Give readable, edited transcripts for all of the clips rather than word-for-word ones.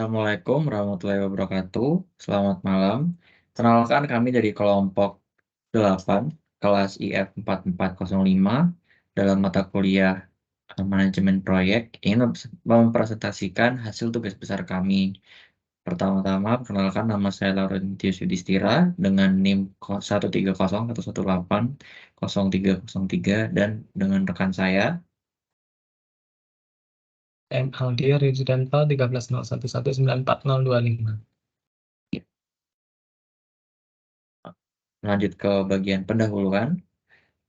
Assalamualaikum warahmatullahi wabarakatuh. Selamat malam. Kenalkan kami dari kelompok 8, kelas IF 4405 dalam mata kuliah manajemen proyek ingin mempresentasikan hasil tugas besar kami. Pertama-tama, perkenalkan nama saya Laurentius Yudhistira dengan NIM 13011180303 dan dengan rekan saya. Aldia Rizdanto 1301194025. Lanjut ke bagian pendahuluan.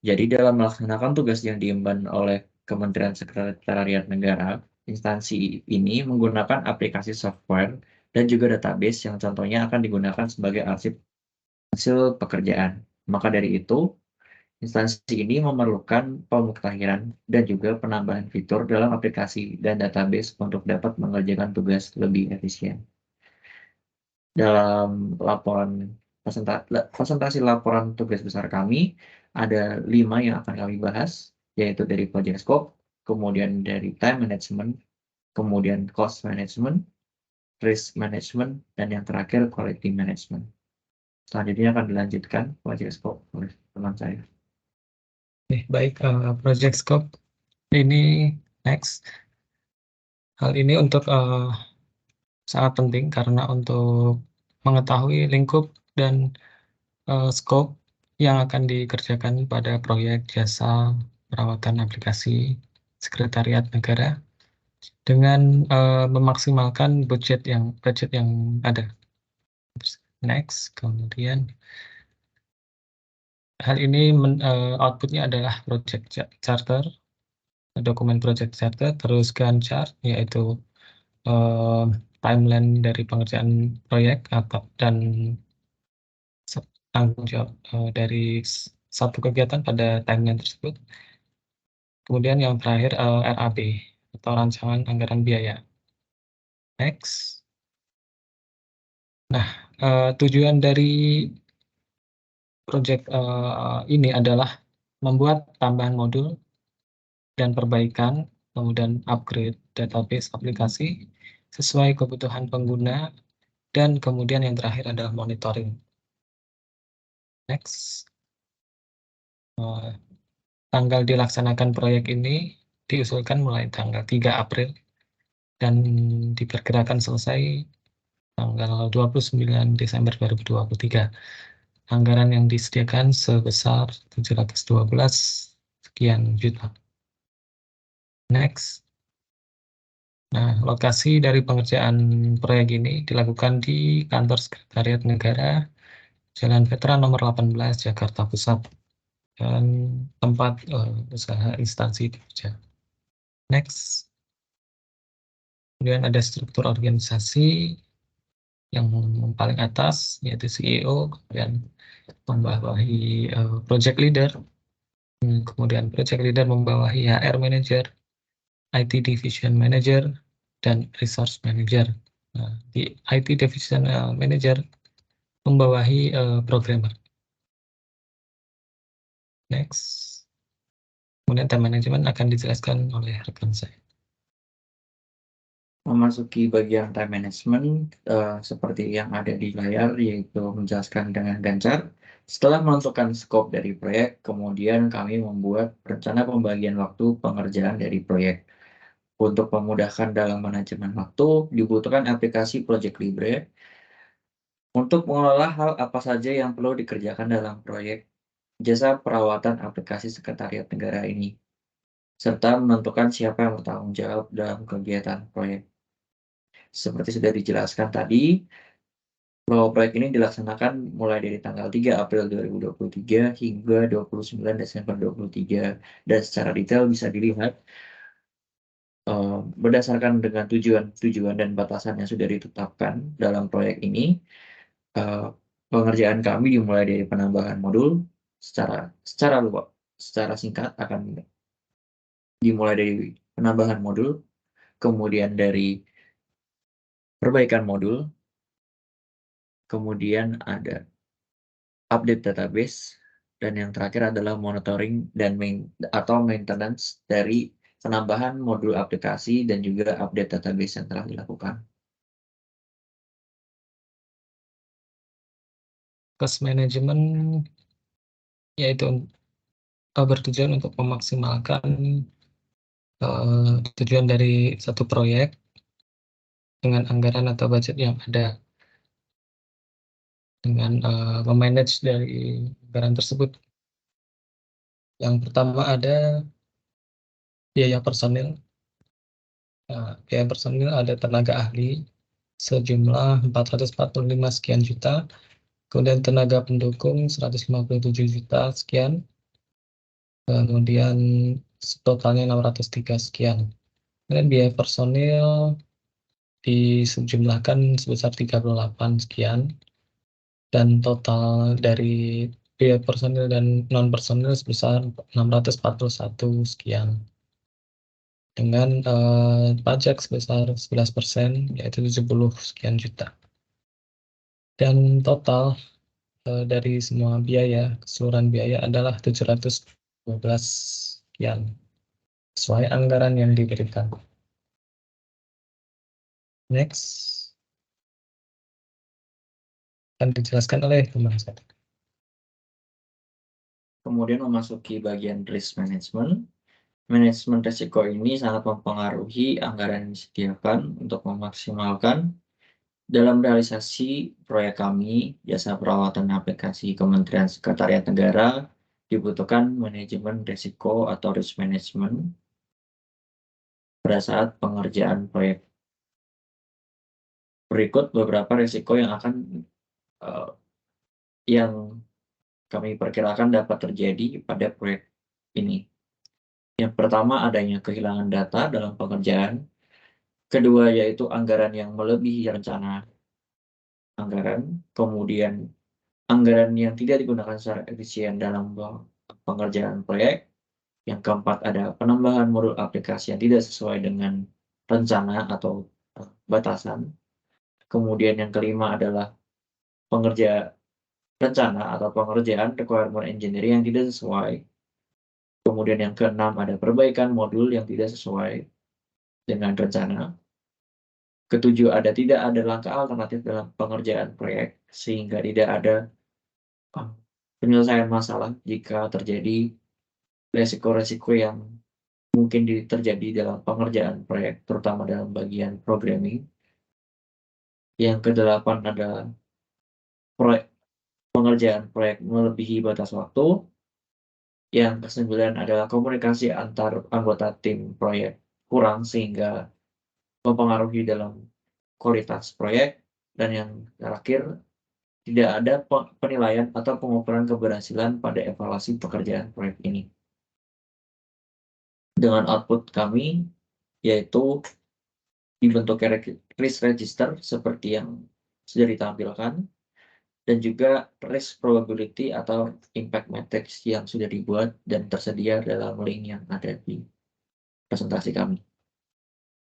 Jadi dalam melaksanakan tugas yang diemban oleh Kementerian Sekretariat Negara, instansi ini menggunakan aplikasi software dan juga database yang contohnya akan digunakan sebagai arsip hasil pekerjaan. Maka dari itu, instansi ini memerlukan pemutahiran dan juga penambahan fitur dalam aplikasi dan database untuk dapat mengerjakan tugas lebih efisien. Dalam laporan presentasi laporan tugas besar kami, ada 5 yang akan kami bahas, yaitu dari project scope, kemudian dari time management, kemudian cost management, risk management, dan yang terakhir quality management. Selanjutnya akan dilanjutkan project scope oleh teman saya. Baik, project scope ini next. Hal ini untuk sangat penting karena untuk mengetahui lingkup dan scope yang akan dikerjakan pada proyek jasa perawatan aplikasi Sekretariat Negara dengan memaksimalkan budget yang ada. Next, kemudian hal ini outputnya adalah project charter, dokumen project charter, terus Gantt chart, yaitu timeline dari pengerjaan proyek dan tanggung jawab dari satu kegiatan pada timeline tersebut. Kemudian yang terakhir RAB atau rancangan anggaran biaya. Next. Nah, tujuan dari proyek ini adalah membuat tambahan modul dan perbaikan, kemudian upgrade database aplikasi sesuai kebutuhan pengguna, dan kemudian yang terakhir adalah monitoring. Next. Tanggal dilaksanakan proyek ini diusulkan mulai tanggal 3 April dan diperkirakan selesai tanggal 29 Desember 2023. Anggaran yang disediakan sebesar 712 sekian juta. Next. Nah, lokasi dari pengerjaan proyek ini dilakukan di Kantor Sekretariat Negara, Jalan Veteran nomor 18, Jakarta Pusat, dan tempat usaha instansi kerja. Next. Kemudian ada struktur organisasi yang paling atas, yaitu CEO, kemudian membawahi project leader, kemudian project leader membawahi HR manager, IT division manager, dan resource manager. Nah, di IT division manager membawahi programmer. Next. Kemudian time management akan dijelaskan oleh rekan saya. Memasuki bagian time management, seperti yang ada di layar, yaitu menjelaskan dengan Gantt chart. Setelah menentukan skop dari proyek, kemudian kami membuat rencana pembagian waktu pengerjaan dari proyek. Untuk memudahkan dalam manajemen waktu, dibutuhkan aplikasi Project Libre untuk mengelola hal apa saja yang perlu dikerjakan dalam proyek jasa perawatan aplikasi Sekretariat Negara ini, serta menentukan siapa yang bertanggung jawab dalam kegiatan proyek. Seperti sudah dijelaskan tadi, bahwa proyek ini dilaksanakan mulai dari tanggal 3 April 2023 hingga 29 Desember 2023, dan secara detail bisa dilihat berdasarkan dengan tujuan dan batasan yang sudah ditetapkan dalam proyek ini. Pengerjaan kami dimulai dari penambahan modul secara singkat akan dimulai dari penambahan modul, kemudian dari perbaikan modul, kemudian ada update database, dan yang terakhir adalah monitoring dan maintenance dari penambahan modul aplikasi dan juga update database yang telah dilakukan. cost management yaitu bertujuan untuk memaksimalkan tujuan dari satu proyek dengan anggaran atau budget yang ada, dengan memanage dari anggaran tersebut. Yang pertama ada biaya personil. Biaya personil ada tenaga ahli sejumlah 445 sekian juta, kemudian tenaga pendukung 157 juta sekian, kemudian totalnya 603 sekian. Kemudian biaya personil disejumlahkan sebesar 38 sekian, dan total dari biaya personil dan non personil sebesar 641 sekian, dengan pajak sebesar 11%, yaitu 70 sekian juta. Dan total dari semua biaya, keseluruhan biaya adalah 712 sekian, sesuai anggaran yang diberikan. Next, akan dijelaskan oleh teman saya. Kemudian memasuki bagian risk management. Manajemen risiko ini sangat mempengaruhi anggaran yang disediakan untuk memaksimalkan dalam realisasi proyek kami, jasa perawatan aplikasi Kementerian Sekretariat Negara, dibutuhkan manajemen risiko atau risk management pada saat pengerjaan proyek. Berikut beberapa risiko yang kami perkirakan dapat terjadi pada proyek ini. Yang pertama, adanya kehilangan data dalam pengerjaan. Kedua, yaitu anggaran yang melebihi rencana anggaran. Kemudian, anggaran yang tidak digunakan secara efisien dalam pengerjaan proyek. Yang keempat, ada penambahan modul aplikasi yang tidak sesuai dengan rencana atau batasan. Kemudian yang kelima adalah rencana atau pengerjaan requirement engineering yang tidak sesuai. Kemudian yang keenam, ada perbaikan modul yang tidak sesuai dengan rencana. Ketujuh, tidak ada langkah alternatif dalam pengerjaan proyek, sehingga tidak ada penyelesaian masalah jika terjadi resiko-resiko yang mungkin terjadi dalam pengerjaan proyek, terutama dalam bagian programming. Yang kedelapan adalah pengerjaan proyek melebihi batas waktu. Yang kesembilan adalah komunikasi antar anggota tim proyek kurang, sehingga mempengaruhi dalam kualitas proyek. Dan yang terakhir, tidak ada penilaian atau pengukuran keberhasilan pada evaluasi pekerjaan proyek ini. Dengan output kami, yaitu dibentuknya risk register seperti yang sudah ditampilkan, dan juga risk probability atau impact matrix yang sudah dibuat dan tersedia dalam link yang ada di presentasi kami.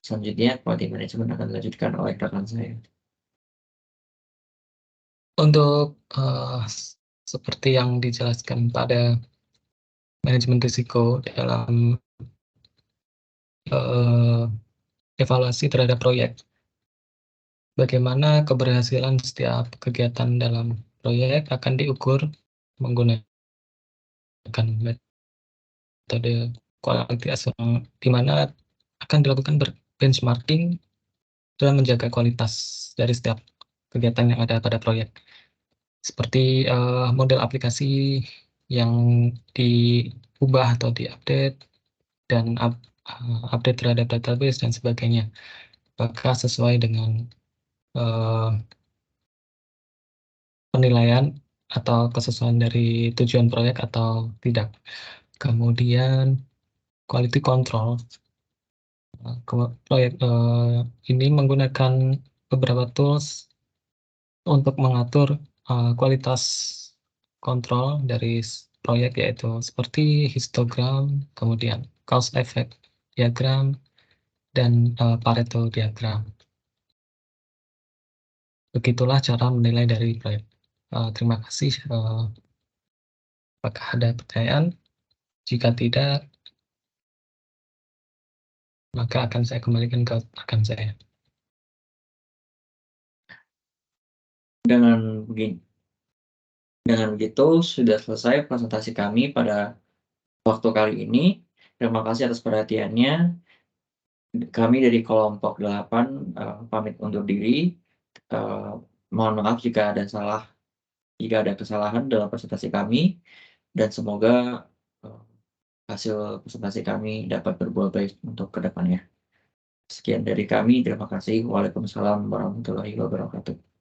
Selanjutnya, quality management akan dilanjutkan oleh rekan saya. Untuk seperti yang dijelaskan pada manajemen risiko dalam evaluasi terhadap proyek, bagaimana keberhasilan setiap kegiatan dalam proyek akan diukur menggunakan metode quality assurance, di mana akan dilakukan benchmarking dalam menjaga kualitas dari setiap kegiatan yang ada pada proyek. Seperti model aplikasi yang diubah atau diupdate, dan update terhadap database dan sebagainya. Apakah sesuai dengan penilaian atau kesesuaian dari tujuan proyek atau tidak. Kemudian quality control. Proyek ini menggunakan beberapa tools untuk mengatur kualitas kontrol dari proyek, yaitu seperti histogram, kemudian cause effect diagram, dan Pareto diagram. Begitulah cara menilai dari proyek. Terima kasih. Apakah ada pertanyaan? Jika tidak, maka akan saya kembalikan ke rekan saya. Dengan begini, Dengan begitu sudah selesai presentasi kami pada waktu kali ini. Terima kasih atas perhatiannya. Kami dari kelompok 8, pamit undur diri. Mohon maaf jika ada kesalahan dalam presentasi kami, dan semoga, eee, hasil presentasi kami dapat berbuah baik untuk ke depannya. Sekian dari kami, terima kasih. Waalaikumsalam warahmatullahi wabarakatuh.